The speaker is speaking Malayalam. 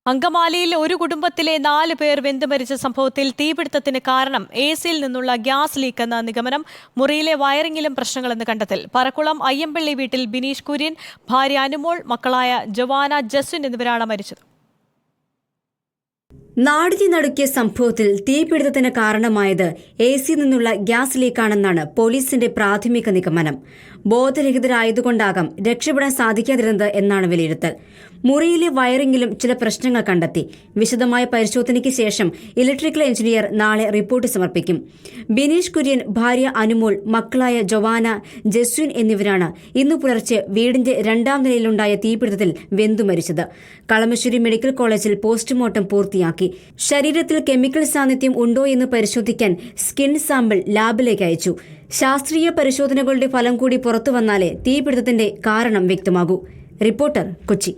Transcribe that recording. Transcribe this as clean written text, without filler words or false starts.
അങ്കമാലിയിൽ ഒരു കുടുംബത്തിലെ 4 പേർ വെന്തുമരിച്ച സംഭവത്തിൽ തീപിടുത്തത്തിന് കാരണം എസിയിൽ നിന്നുള്ള ഗ്യാസ് ലീക്ക് എന്ന നിഗമനം. മുറിയിലെ വയറിംഗിലും പ്രശ്നങ്ങളെന്ന് കണ്ടെത്തൽ. പറക്കുളം അയ്യമ്പള്ളി വീട്ടിൽ ബിനീഷ് കുര്യൻ, ഭാര്യ അനുമോൾ, മക്കളായ ജവാന, ജസ്വിൻ എന്നിവരാണ് മരിച്ചത്. നാടിനെ നടുക്കിയ സംഭവത്തിൽ തീപിടുത്തത്തിന് കാരണമായത് എസിയിൽ നിന്നുള്ള ഗ്യാസ് ലീക്കാണെന്നാണ് പോലീസിന്റെ പ്രാഥമിക നിഗമനം. ബോധരഹിതരായതുകൊണ്ടാകാം രക്ഷപ്പെടാൻ സാധിക്കാതിരുന്നത് എന്നാണ് വിലയിരുത്തൽ. മുറിയിലെ വയറിംഗിലും ചില പ്രശ്നങ്ങൾ കണ്ടെത്തി. വിശദമായ പരിശോധനയ്ക്ക് ശേഷം ഇലക്ട്രിക്കൽ എഞ്ചിനീയർ നാളെ റിപ്പോർട്ട് സമർപ്പിക്കും. ബിനീഷ് കുര്യൻ, ഭാര്യ അനുമോൾ, മക്കളായ ജവാന, ജസ്വിൻ എന്നിവരാണ് ഇന്നു പുലർച്ചെ വീടിന്റെ 2ാം നിലയിലുണ്ടായ തീപിടുത്തത്തിൽ വെന്തുമരിച്ചത്. കളമശ്ശേരി മെഡിക്കൽ കോളേജിൽ പോസ്റ്റ്മോർട്ടം പൂർത്തിയാക്കി. ശരീരത്തിൽ കെമിക്കൽ സാന്നിധ്യം ഉണ്ടോ എന്ന് പരിശോധിക്കാൻ സ്കിൻ സാമ്പിൾ ലാബിലേക്ക് അയച്ചു. ശാസ്ത്രീയ പരിശോധനകളുടെ ഫലം കൂടി പുറത്തുവന്നാലേ തീപിടുത്തത്തിന്റെ കാരണം വ്യക്തമാകൂ. റിപ്പോർട്ടർ, കൊച്ചി.